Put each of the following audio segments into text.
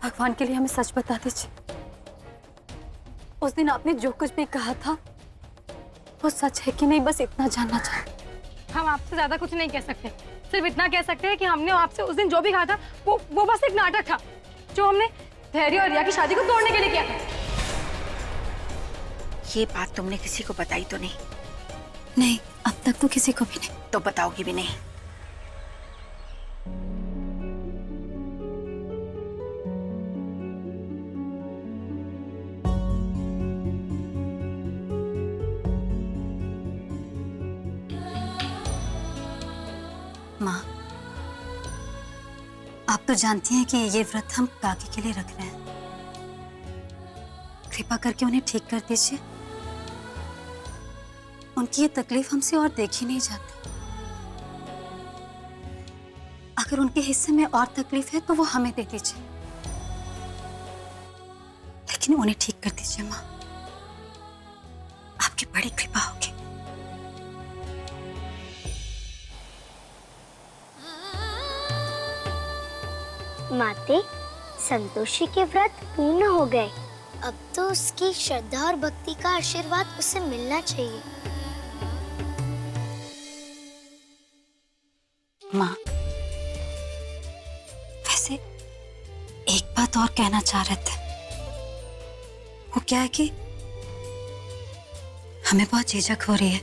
भगवान के लिए हमें सच बता दीजिए, उस दिन आपने जो कुछ भी कहा था वो सच है कि नहीं, बस इतना जानना चाहते। हम आपसे ज्यादा कुछ नहीं कह सकते, सिर्फ इतना कह सकते हैं कि हमने आपसे उस दिन जो भी कहा था वो बस एक नाटक था जो हमने धैर्य और रिया की शादी को तोड़ने के लिए किया था। ये बात तुमने किसी को बताई तो नहीं? नहीं, अब तक तो किसी को भी नहीं। तो बताओगी भी नहीं? माँ, आप तो जानती हैं कि ये व्रत हम काकी के लिए रख रहे हैं। कृपा करके उन्हें ठीक कर दीजिए। उनकी ये तकलीफ हमसे और देखी नहीं जाती। अगर उनके हिस्से में और तकलीफ है तो वो हमें दे दीजिए, लेकिन उन्हें ठीक कर दीजिए माँ। आपकी बड़ी कृपा होगी। माते, संतोषी के व्रत पूर्ण हो गए। अब तो उसकी श्रद्धा और भक्ति का आशीर्वाद उसे मिलना चाहिए। माँ, वैसे एक बात और कहना चाह रहे थे। वो क्या है कि हमें बहुत झिझक हो रही है,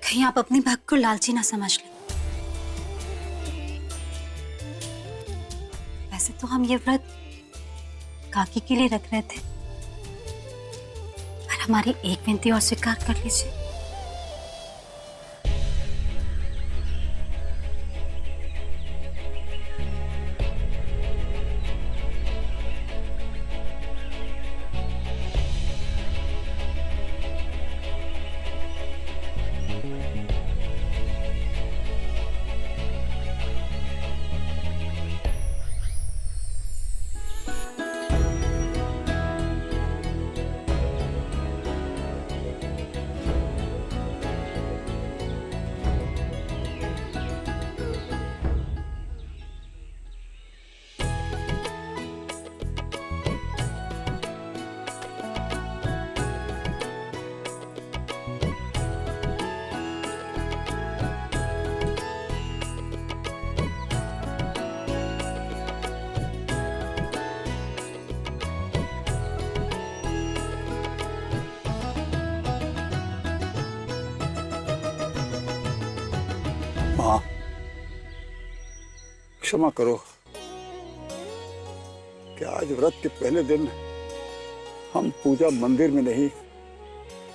कहीं आप अपनी भक्त को लालची ना समझ लें। वैसे तो हम ये व्रत काकी के लिए रख रहे थे, पर हमारी एक विनती और स्वीकार कर लीजिए। माँ, क्षमा करो कि आज व्रत के पहले दिन हम पूजा मंदिर में नहीं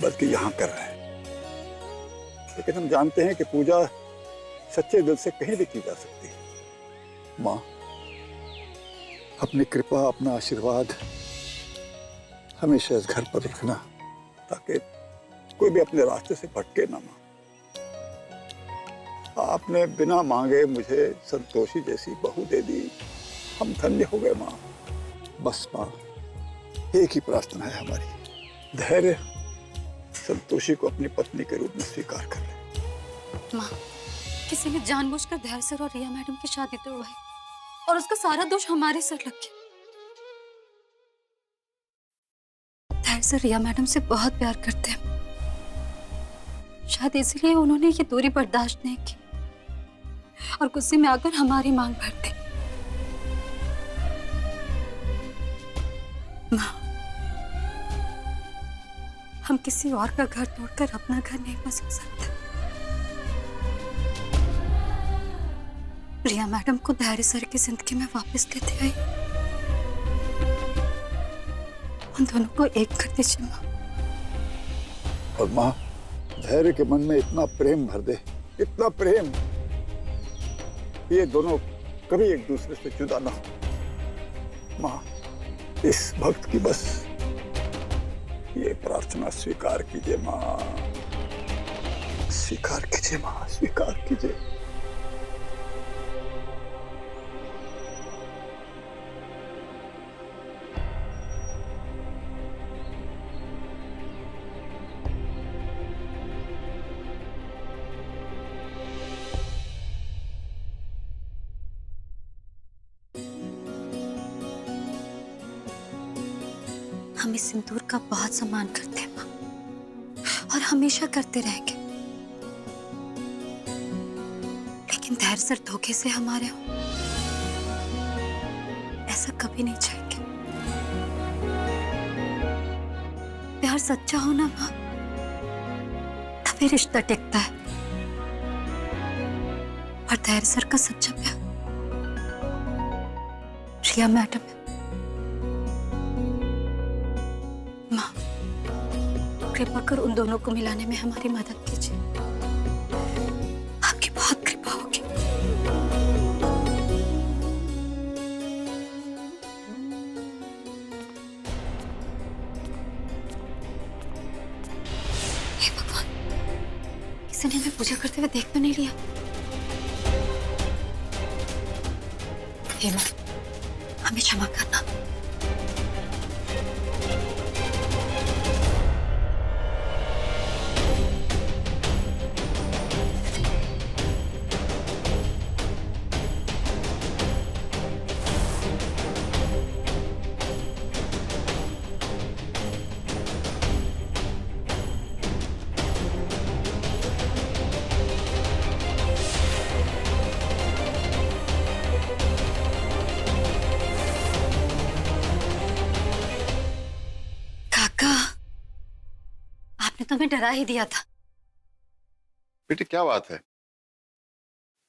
बल्कि यहाँ कर रहे हैं। लेकिन हम जानते हैं कि पूजा सच्चे दिल से कहीं भी की जा सकती है। माँ, अपनी कृपा, अपना आशीर्वाद हमेशा इस घर पर रखना, ताकि कोई भी अपने रास्ते से भटके ना। माँ, आपने बिना मांगे मुझे संतोषी जैसी बहू दे दी, हम धन्य हो गए। माँ, बस माँ, एक ही प्रार्थना है हमारी, धैर्य संतोषी को अपनी पत्नी के रूप में स्वीकार कर ले। माँ, किसी ने जानबूझकर धैर्य सर और रिया मैडम की शादी तोड़वाई और उसका सारा दोष हमारे सर लग गया। धैर्य सर रिया मैडम से बहुत प्यार करते हैं, शायद इसलिए उन्होंने ये दूरी बर्दाश्त नहीं की और गुस्से में आकर हमारी मांग भर दी। माँ, हम किसी और का घर तोड़कर अपना घर नहीं बसा सकते। रिया मैडम को धैर्य सर की जिंदगी में वापस लेते आई, उन दोनों को एक कर दीजिए माँ। और माँ, धैर्य के मन में इतना प्रेम भर दे, इतना प्रेम, ये दोनों कभी एक दूसरे से जुदा ना हो। माँ, इस भक्त की बस ये प्रार्थना स्वीकार कीजिए। माँ, स्वीकार कीजिए। माँ, स्वीकार कीजिए। हम इस सिंदूर का बहुत सम्मान करते हैं माँ, और हमेशा करते रहेंगे। लेकिन धैर्य सर धोखे से हमारे हो, ऐसा कभी नहीं चाहेंगे। प्यार सच्चा हो ना माँ, तभी रिश्ता टिकता है। और धैर्य सर का सच्चा प्यार रिया मैडम है। माँ, कृपा कर उन दोनों को मिलाने में हमारी मदद कीजिए। आपकी बहुत कृपा होगी। हे भगवान, किसी ने हमें पूजा करते हुए देख तो नहीं लिया। हे माँ, हमें क्षमा करना। काका, आपने तो हमें डरा ही दिया था। बेटी क्या बात है,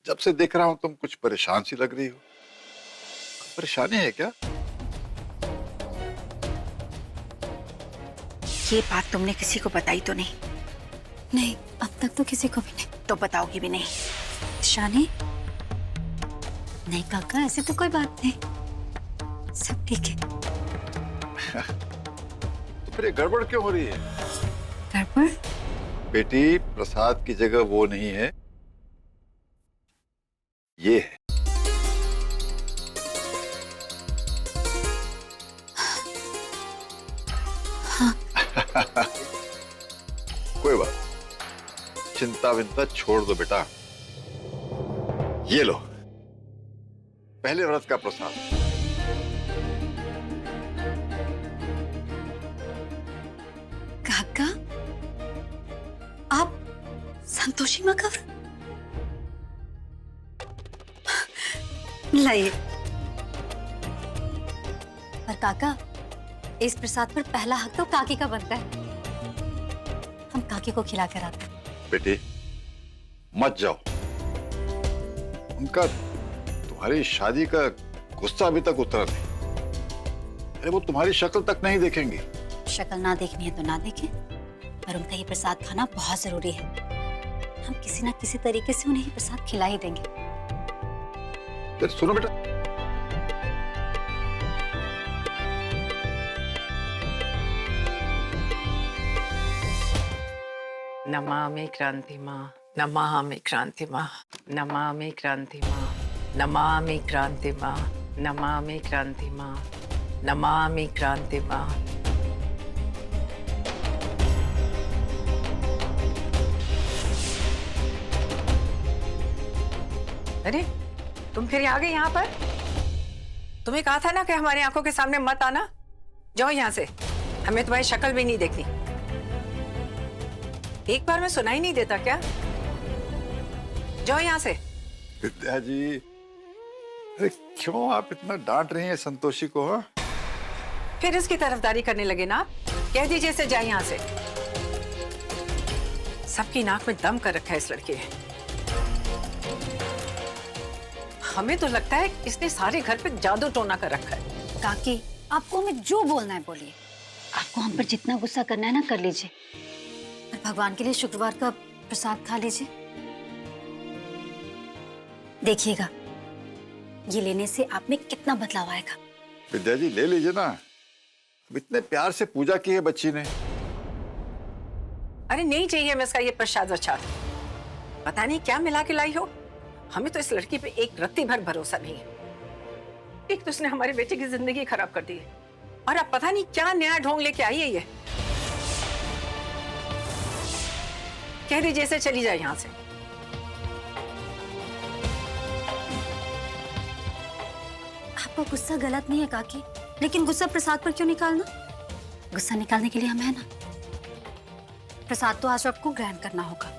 जब से देख रहा हूं तुम कुछ परेशान सी लग रही हो। परेशानी है क्या? ये बात तुमने किसी को बताई तो नहीं? नहीं, अब तक तो किसी को भी नहीं। तो बताओगी भी नहीं? शानी, नहीं काका, ऐसी तो कोई बात नहीं, सब ठीक है। तो फिर ये गड़बड़ क्यों हो रही है? गड़बड़? बेटी, प्रसाद की जगह वो नहीं है, ये है। हाँ। कोई बात, चिंता विंता छोड़ दो बेटा। ये लो, पहले व्रत का प्रसाद। काका, आप संतोषी माँ का व्रत? लाइए। पर काका, इस प्रसाद पर पहला हक तो काकी का बनता है। हम काकी को खिला कर आते हैं। बेटी मत जाओ, उनका तुम्हारी शादी का गुस्सा अभी तक उतरा नहीं। अरे वो तुम्हारी शक्ल तक नहीं देखेंगी। शक्ल ना देखनी है तो ना देखें, पर उनका ये प्रसाद खाना बहुत जरूरी है। हम किसी ना किसी तरीके से उन्हें ये प्रसाद खिला ही देंगे। फिर सुनो बेटा, नमामि क्रांति माँ, नमामि क्रांति माँ, नमामि क्रांति माँ, नमामि क्रांति माँ, नमामि क्रांति माँ, नमामि क्रांति माँ। अरे तुम फिर आ गए यहाँ पर? तुम्हें कहा था ना कि हमारी आंखों के सामने मत आना। जाओ यहाँ से, हमें तुम्हारी शक्ल भी नहीं देखनी। एक बार में सुनाई नहीं देता क्या? जाओ यहाँ से। विद्या जी, अरे क्यों आप इतना डांट रही हैं संतोषी को? हाँ? फिर इसकी तरफदारी करने लगे ना? कह दीजिए इसे जाए यहाँ से। सबकी नाक में दम कर रखा है इस लड़के ने। हमें तो लगता है इसने सारे घर पे जादू टोना कर रखा है। काकी, आपको हमें जो बोलना है बोलिए। आपको हम पर जितना गुस्सा करना है ना कर लीजिए, और भगवान के लिए शुक्रवार का प्रसाद खा लीजिए। देखिएगा, ये लेने से आप में कितना बदलाव आएगा। विद्या जी ले लीजिए ना, अब इतने प्यार से पूजा की है बच्ची ने। अरे नहीं चाहिए हमें इसका ये प्रसाद वरसाद। पता नहीं क्या मिला के लाई हो। हमें तो इस लड़की पे एक रत्ती भर भरोसा नहीं है। एक तो उसने हमारे बेटे की जिंदगी खराब कर दी है, और अब पता नहीं क्या नया ढोंग लेके आई है ये। कह दीजिए इसे चली जाए यहाँ से। आपका गुस्सा गलत नहीं है काकी, लेकिन गुस्सा प्रसाद पर क्यों निकालना? गुस्सा निकालने के लिए हम है ना। प्रसाद तो आज आपको ग्रहण करना होगा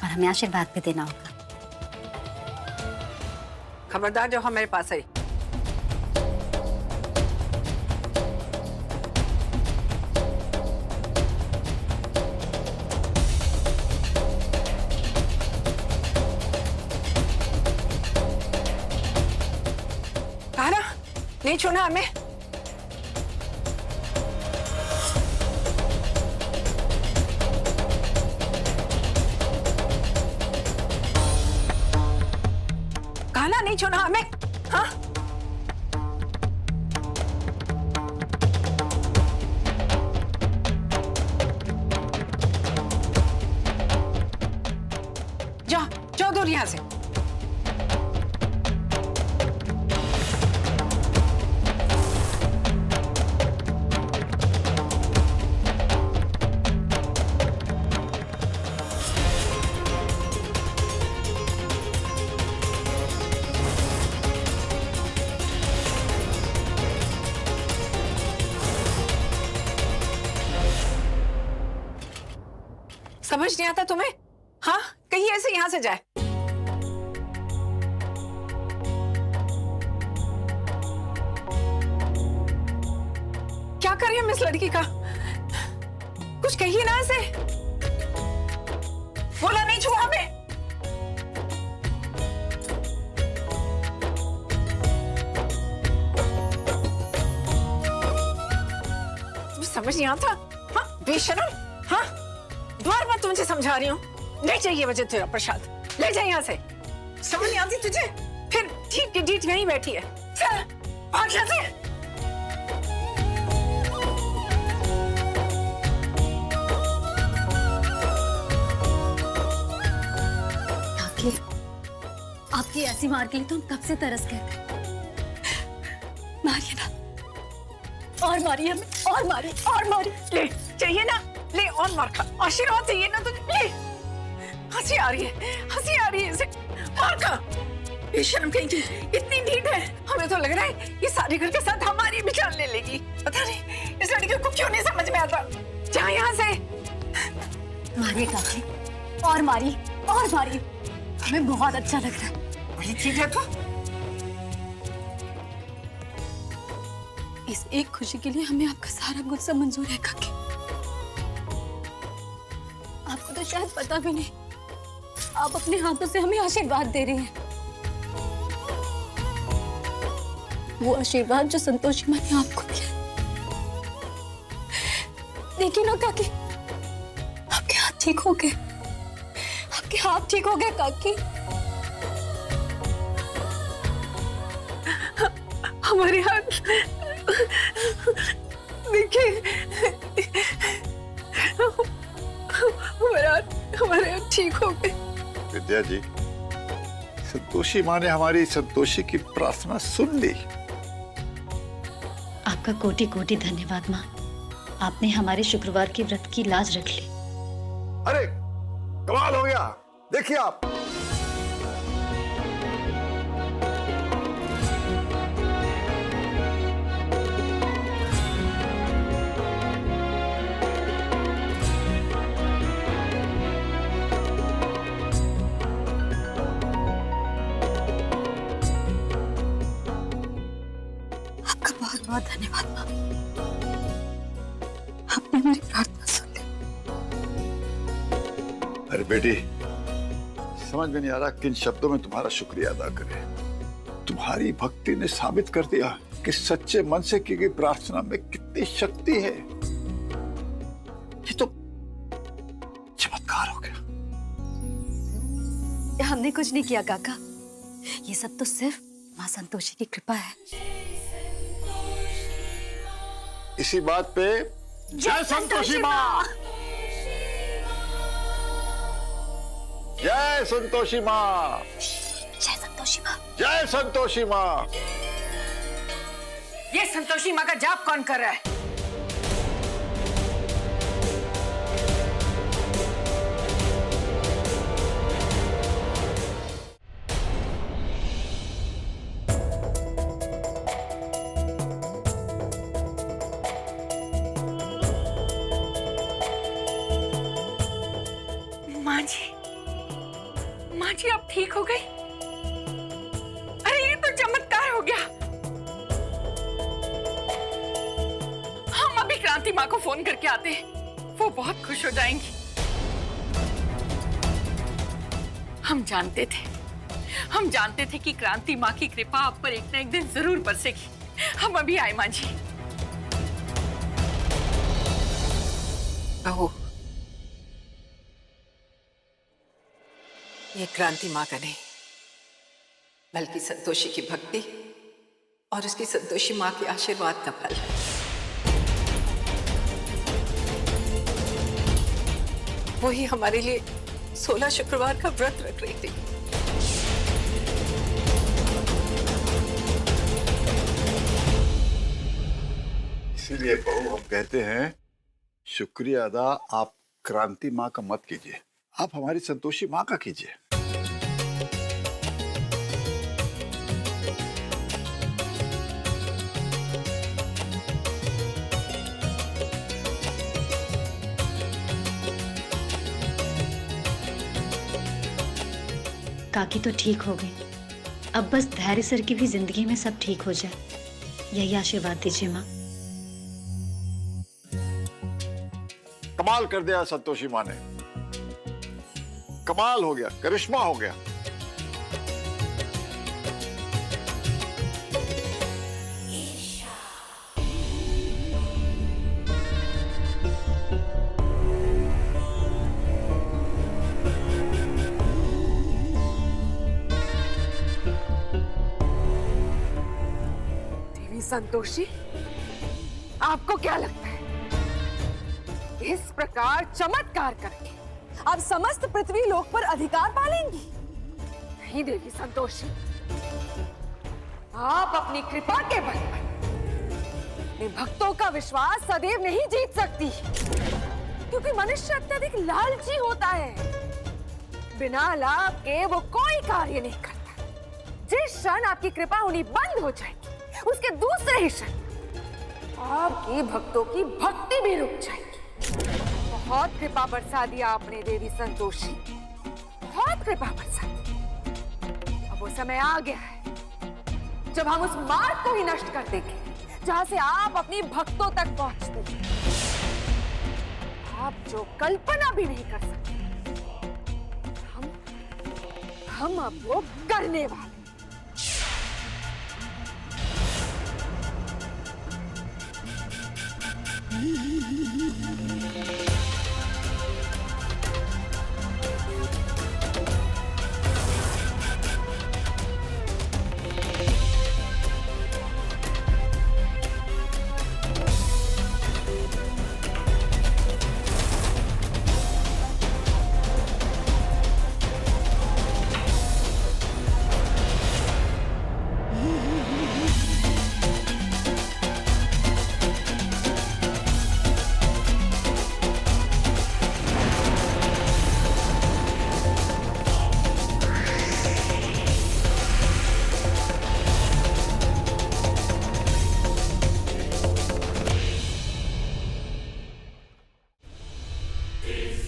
और हमें आशीर्वाद भी देना होगा। खबरदार जो हमारे पास आई। कहा ना नहीं छूना हमें। कहा ना नहीं छूना हमें। हाँ जाओ जाओ दूर यहां से। समझ नहीं आता तुम्हें? हाँ कहीं ऐसे यहां से जाए। क्या कर रही है इस लड़की का? कुछ कहिए ना ऐसे। बोला नहीं छुआ हमें। तुम्हें समझ नहीं आता? हाँ बेशरम। हाँ बार बार तुमसे समझा रही हूँ। ले जाइए वजह तेरा प्रसाद, ले जाइए यहाँ से। समझ नहीं आती तुझे? फिर ठीक की डीठ यहीं बैठी है। चल भाग यहाँ से। काकी, आपकी ऐसी मार के लिए तो हम कब से तरस गए थे। मारिए ना, और मारिए हमें, और मारिए, और मारिए। ले चाहिए ना, ले और मार खा। आशीर्वाद चाहिए ना तुझे, ले। हंसी आ रही है, हंसी आ रही है इसे। मार खा। बेशर्म कहीं की, इतनी ढीठ है। हमें तो लग रहा है ये सारे घर के साथ हमारी भी जान ले लेगी। पता नहीं इस लड़की को क्यों नहीं समझ में आता। जा यहाँ से। मारिए काकी, और मारिए, और मारिए। हमें बहुत अच्छा लग रहा है। वही ठीक है तो। इस एक खुशी के लिए हमें आपका सारा गुस्सा मंजूर है काकी। आपको तो शायद पता भी नहीं, आप अपने हाथों से हमें आशीर्वाद दे रही हैं। वो आशीर्वाद जो संतोषी माँ ने आपको दिया। देखिए ना काकी, आपके हाथ ठीक हो गए। आपके हाथ ठीक हो गए काकी। हमारे हाथ देखिए, हमारे हाथ ठीक हो गए। विद्या जी, संतोषी माँ ने हमारी संतोषी की प्रार्थना सुन ली। आपका कोटि कोटि धन्यवाद माँ। आपने हमारे शुक्रवार के व्रत की लाज रख ली। अरे कमाल हो गया। देखिए आप, आपका बहुत बहुत धन्यवाद माँ। आपने मेरी प्रार्थना सुन ली। अरे बेटी, समझ में नहीं आ रहा किन शब्दों में तुम्हारा शुक्रिया अदा करें। तुम्हारी भक्ति ने साबित कर दिया कि सच्चे मन से की गई प्रार्थना में कितनी शक्ति है। ये तो चमत्कार हो गया। हमने कुछ नहीं किया काका, ये सब तो सिर्फ माँ संतोषी की कृपा है। इसी बात पे जय संतोषी माँ, जय संतोषी माँ, जय संतोषी माँ, जय संतोषी माँ। ये संतोषी माँ का जाप कौन कर रहा है? हो गई? अरे ये तो चमत्कार हो गया। हम अभी क्रांति माँ को फोन करके आते हैं, वो बहुत खुश हो जाएंगी। हम जानते थे कि क्रांति माँ की कृपा आप पर एक न एक दिन जरूर बरसेगी। हम अभी आए माँ जी। बहू, ये क्रांति माँ का नहीं, बल्कि संतोषी की भक्ति और उसकी संतोषी माँ के आशीर्वाद का फल है। वही हमारे लिए 16 शुक्रवार का व्रत रख रही थी। इसीलिए बहू हम कहते हैं, शुक्रिया अदा आप क्रांति माँ का मत कीजिए, आप हमारी संतोषी माँ का कीजिए। काकी तो ठीक हो गई, अब बस धैर्य सर की भी जिंदगी में सब ठीक हो जाए, यही आशीर्वाद दीजिए माँ। कमाल कर दिया संतोषी माँ ने, कमाल हो गया, करिश्मा हो गया। देवी संतोषी, आपको क्या लगता है इस प्रकार चमत्कार करके आप समस्त पृथ्वी लोक पर अधिकार पालेंगी? नहीं देवी संतोषी, आप अपनी कृपा के बल पर अपने भक्तों का विश्वास सदैव नहीं जीत सकती, क्योंकि मनुष्य अत्यधिक लालची होता है। बिना लाभ के वो कोई कार्य नहीं करता। जिस क्षण आपकी कृपा होनी बंद हो जाएगी, उसके दूसरे ही क्षण आपकी भक्तों की भक्ति भी रुक जाएगी। बहुत कृपा बरसा दिया आपने देवी संतोषी, बहुत कृपा बरसा दी। अब वो समय आ गया है जब हम उस मार्ग को ही नष्ट कर देंगे जहां से आप अपनी भक्तों तक पहुंचते हैं। आप जो कल्पना भी नहीं कर सकते, हम अब वो करने वाले।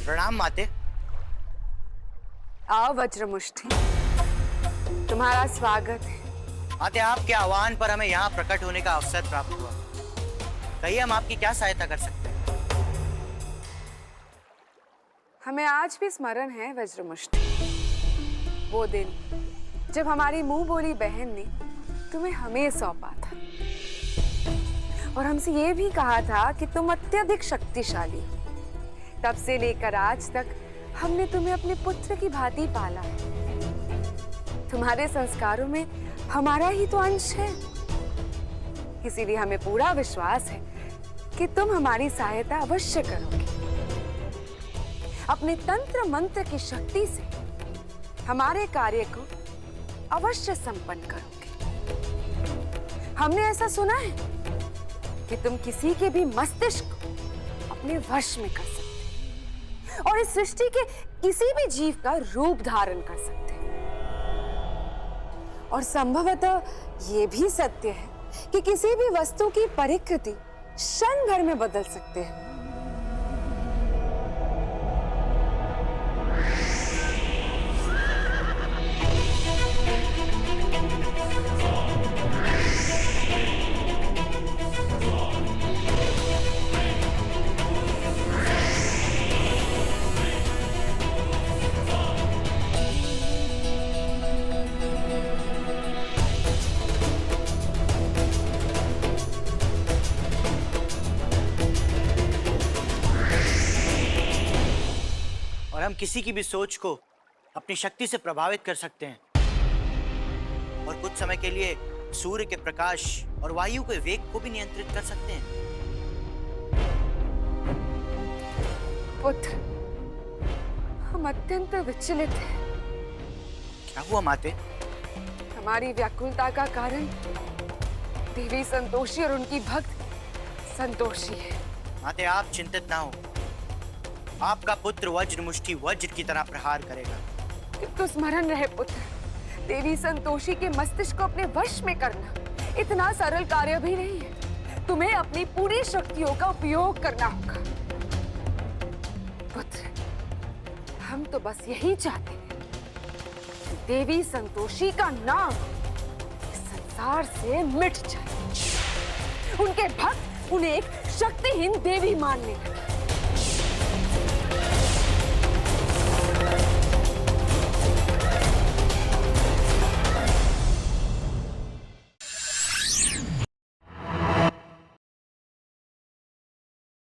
प्रणाम माते। आओ वज्रमुष्टि, तुम्हारा स्वागत है। माते, आपके आह्वान पर हमें यहाँ प्रकट होने का अवसर प्राप्त हुआ। कहिए, हम आपकी क्या सहायता कर सकते हैं? हमें आज भी स्मरण है वज्रमुष्टि, वो दिन जब हमारी मुंह बोली बहन ने तुम्हें हमें सौंपा था और हमसे ये भी कहा था कि तुम अत्यधिक शक्तिशाली हो। तब से लेकर आज तक हमने तुम्हें अपने पुत्र की भांति पाला है। तुम्हारे संस्कारों में हमारा ही तो अंश है, इसीलिए हमें पूरा विश्वास है कि तुम हमारी सहायता अवश्य करोगे। अपने तंत्र मंत्र की शक्ति से हमारे कार्य को अवश्य संपन्न करोगे। हमने ऐसा सुना है कि तुम किसी के भी मस्तिष्क को अपने वश में कर सकते और इस सृष्टि के किसी भी जीव का रूप धारण कर सकते हैं। और संभवतः ये भी सत्य है कि किसी भी वस्तु की परिकृति क्षण भर में बदल सकते हैं। हम किसी की भी सोच को अपनी शक्ति से प्रभावित कर सकते हैं और कुछ समय के लिए सूर्य के प्रकाश और वायु के वेग को भी नियंत्रित कर सकते हैं। पुत्र, हम अत्यंत विचलित हैं। क्या हुआ माते? हमारी व्याकुलता का कारण देवी संतोषी और उनकी भक्त संतोषी है। माते, आप चिंतित ना हो। आपका पुत्र वज्र मुष्टि वज्र की तरह प्रहार करेगा। किंतु स्मरण रहे पुत्र, देवी संतोषी के मस्तिष्क को अपने वश में करना इतना सरल कार्य भी नहीं है। तुम्हें अपनी पूरी शक्तियों का उपयोग करना होगा। पुत्र, हम तो बस यही चाहते हैं कि देवी संतोषी का नाम इस संसार से मिट जाए। उनके भक्त उन्हें एक शक्तिहीन देवी मानने लगे।